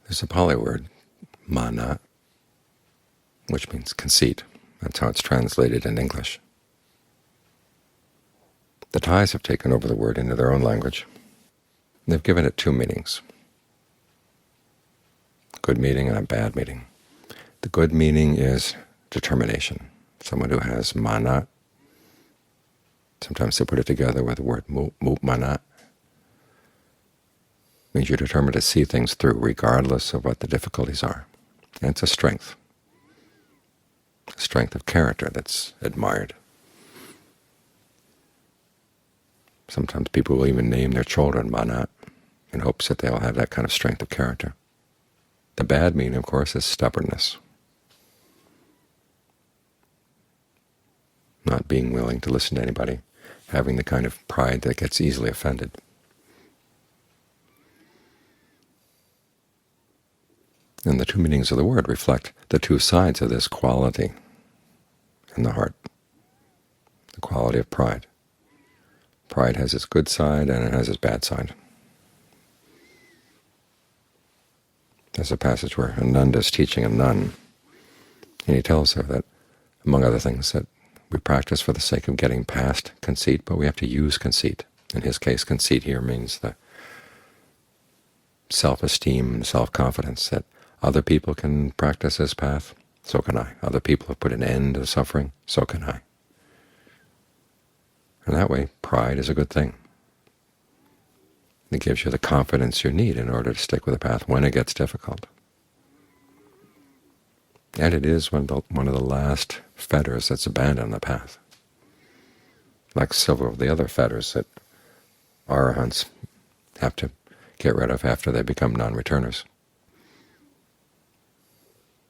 There's a Pali word, mana, which means conceit. That's how it's translated in English. The Thais have taken over the word into their own language. They've given it two meanings, a good meaning and a bad meaning. The good meaning is determination. Someone who has mana, sometimes they put it together with the word mana, means you're determined to see things through regardless of what the difficulties are. And it's a strength of character that's admired. Sometimes people will even name their children mana in hopes that they'll have that kind of strength of character. The bad meaning, of course, is stubbornness, not being willing to listen to anybody, having the kind of pride that gets easily offended. And the two meanings of the word reflect the two sides of this quality in the heart, the quality of pride. Pride has its good side and it has its bad side. There's a passage where Ananda is teaching a nun, and he tells her that, among other things, that we practice for the sake of getting past conceit, but we have to use conceit. In his case, conceit here means the self-esteem and self-confidence that other people can practice this path, so can I. Other people have put an end to suffering, so can I. And that way, pride is a good thing. It gives you the confidence you need in order to stick with the path when it gets difficult. And it is one of the last fetters that's abandoned on the path, like several of the other fetters that arahants have to get rid of after they become non-returners,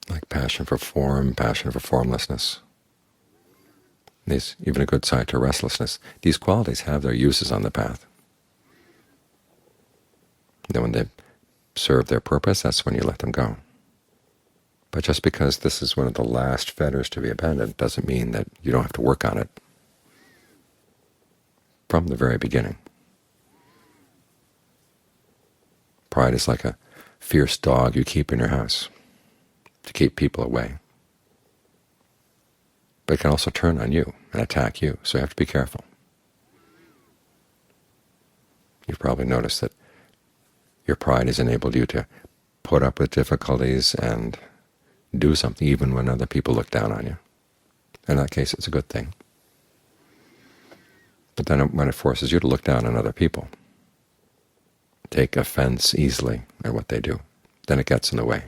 like passion for form, passion for formlessness. There's even a good side to restlessness. These qualities have their uses on the path. Then when they serve their purpose, that's when you let them go. But just because this is one of the last fetters to be abandoned doesn't mean that you don't have to work on it from the very beginning. Pride is like a fierce dog you keep in your house to keep people away. But it can also turn on you and attack you, so you have to be careful. You've probably noticed that your pride has enabled you to put up with difficulties and do something even when other people look down on you. In that case, it's a good thing. But then when it forces you to look down on other people, take offense easily at what they do, then it gets in the way.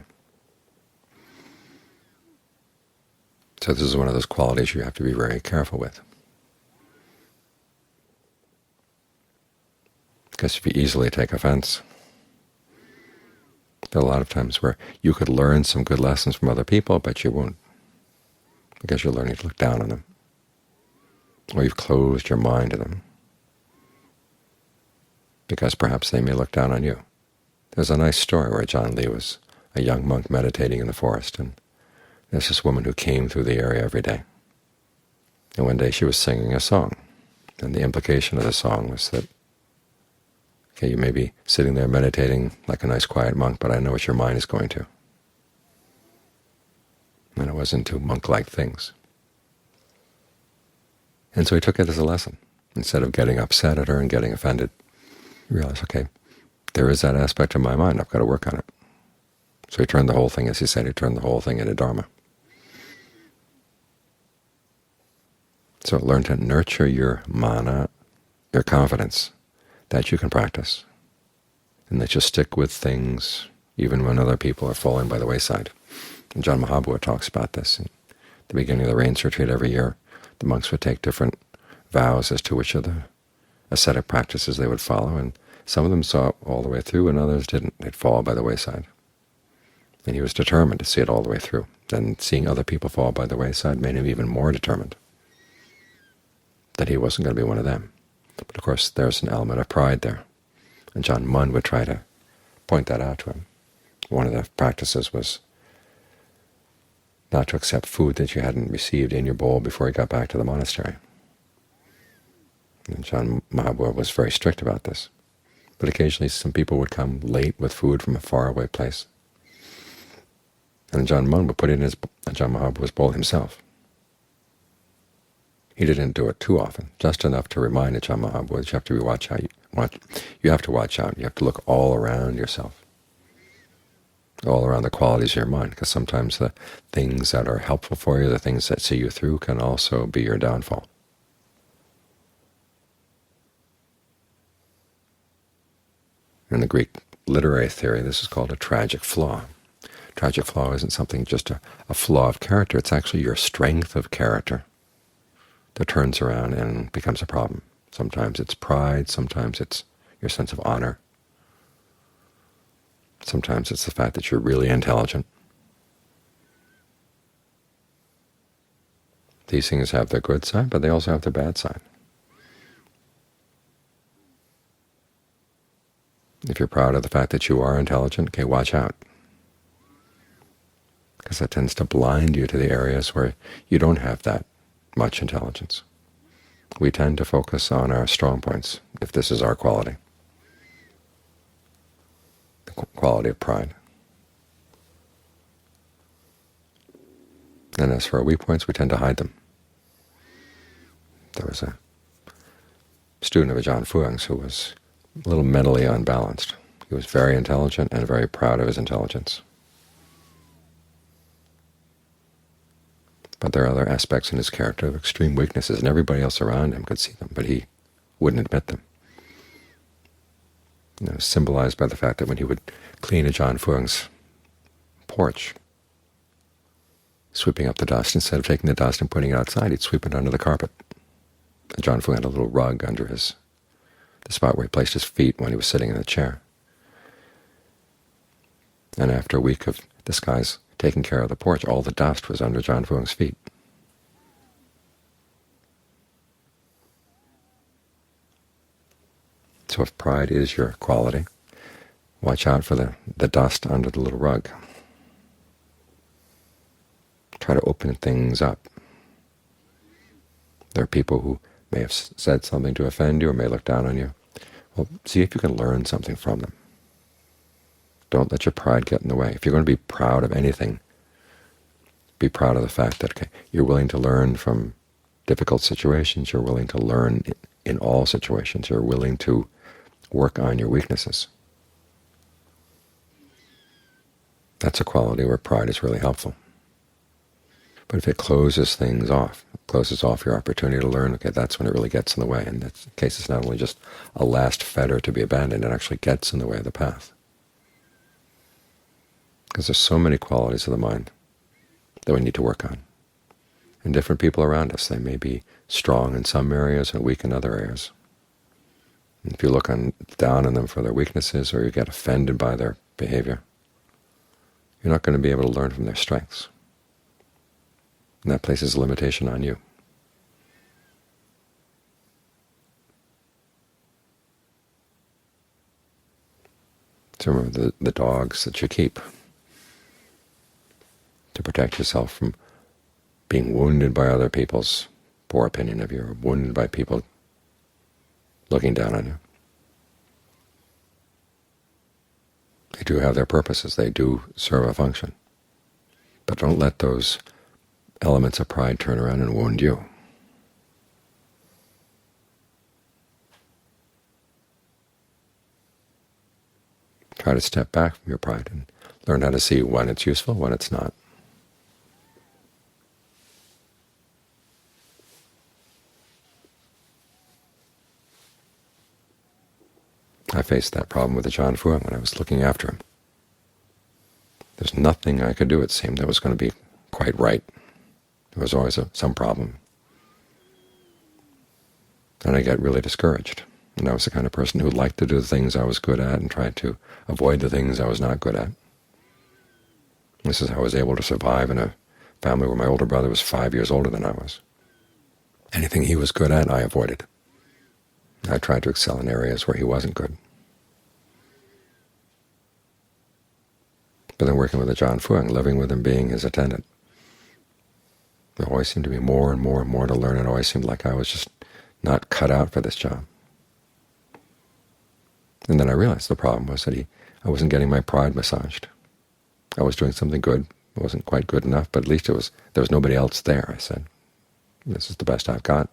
So this is one of those qualities you have to be very careful with. Because if you easily take offense, there are a lot of times where you could learn some good lessons from other people, but you won't, because you're learning to look down on them, or you've closed your mind to them, because perhaps they may look down on you. There's a nice story where John Lee was a young monk meditating in the forest, and there's this woman who came through the area every day. And one day she was singing a song, and the implication of the song was that, okay, you may be sitting there meditating like a nice quiet monk, but I know what your mind is going to. And it was into monk-like things. And so he took it as a lesson. Instead of getting upset at her and getting offended, he realized, okay, there is that aspect of my mind, I've got to work on it. So he turned the whole thing, as he said, he turned the whole thing into Dharma. So learn to nurture your mana, your confidence, that you can practice, and that you stick with things even when other people are falling by the wayside. And John Mahabua talks about this. In the beginning of the Rains Retreat every year, the monks would take different vows as to which of the ascetic practices they would follow, and some of them saw it all the way through and others didn't. They'd fall by the wayside. And he was determined to see it all the way through. And seeing other people fall by the wayside made him even more determined that he wasn't going to be one of them. But of course there's an element of pride there, and John Munn would try to point that out to him. One of the practices was not to accept food that you hadn't received in your bowl before you got back to the monastery. And John Mahabua was very strict about this. But occasionally some people would come late with food from a faraway place, And Ajahn Mun would put it in his Ajahn Mahaprabhu's bowl himself. He didn't do it too often, just enough to remind Ajahn Mahaprabhu that you have to watch out. You have to watch out. You have to look all around yourself, all around the qualities of your mind, because sometimes the things that are helpful for you, the things that see you through, can also be your downfall. In the Greek literary theory, this is called a tragic flaw. Tragic flaw isn't something just a flaw of character. It's actually your strength of character that turns around and becomes a problem. Sometimes it's pride, sometimes it's your sense of honor, sometimes it's the fact that you're really intelligent. These things have their good side, but they also have their bad side. If you're proud of the fact that you are intelligent, okay, watch out, because that tends to blind you to the areas where you don't have that much intelligence. We tend to focus on our strong points, if this is our quality, the quality of pride. And as for our weak points, we tend to hide them. There was a student of Ajahn Fuang's who was a little mentally unbalanced. He was very intelligent and very proud of his intelligence. But there are other aspects in his character of extreme weaknesses, and everybody else around him could see them, but he wouldn't admit them. Symbolized by the fact that when he would clean Ajahn Fuang's porch, sweeping up the dust, instead of taking the dust and putting it outside, he'd sweep it under the carpet. Ajahn Fuang had a little rug under the spot where he placed his feet when he was sitting in the chair. And after a week of this guy's taking care of the porch, all the dust was under Ajahn Fuang's feet. So if pride is your quality, watch out for the dust under the little rug. Try to open things up. There are people who may have said something to offend you or may look down on you. Well, see if you can learn something from them. Don't let your pride get in the way. If you're going to be proud of anything, be proud of the fact that you're willing to learn from difficult situations, you're willing to learn in all situations, you're willing to work on your weaknesses. That's a quality where pride is really helpful. But if it closes things off, closes off your opportunity to learn, okay, that's when it really gets in the way. And in that case, it's not only just a last fetter to be abandoned, it actually gets in the way of the path. Because there's so many qualities of the mind that we need to work on. And different people around us, they may be strong in some areas and weak in other areas. And if you look down on them for their weaknesses or you get offended by their behavior, you're not going to be able to learn from their strengths. And that places a limitation on you. So remember the dogs that you keep to protect yourself from being wounded by other people's poor opinion of you, or wounded by people looking down on you. They do have their purposes. They do serve a function. But don't let those elements of pride turn around and wound you. Try to step back from your pride and learn how to see when it's useful, when it's not. I faced that problem with Ajahn Fuang when I was looking after him. There's nothing I could do, it seemed, that was going to be quite right. There was always some problem. And I got really discouraged. And I was the kind of person who liked to do the things I was good at and tried to avoid the things I was not good at. This is how I was able to survive in a family where my older brother was 5 years older than I was. Anything he was good at, I avoided. I tried to excel in areas where he wasn't good. But then working with Ajahn Fuang, living with him, being his attendant, there always seemed to be more and more and more to learn. It always seemed like I was just not cut out for this job. And then I realized the problem was that I wasn't getting my pride massaged. I was doing something good, It wasn't quite good enough, but at least there was nobody else there. I said, this is the best I've got,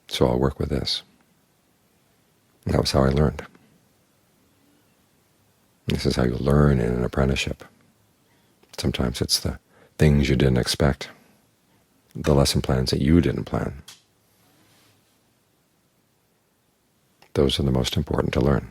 so I'll work with this. And that was how I learned. This is how you learn in an apprenticeship. Sometimes it's the things you didn't expect, the lesson plans that you didn't plan. Those are the most important to learn.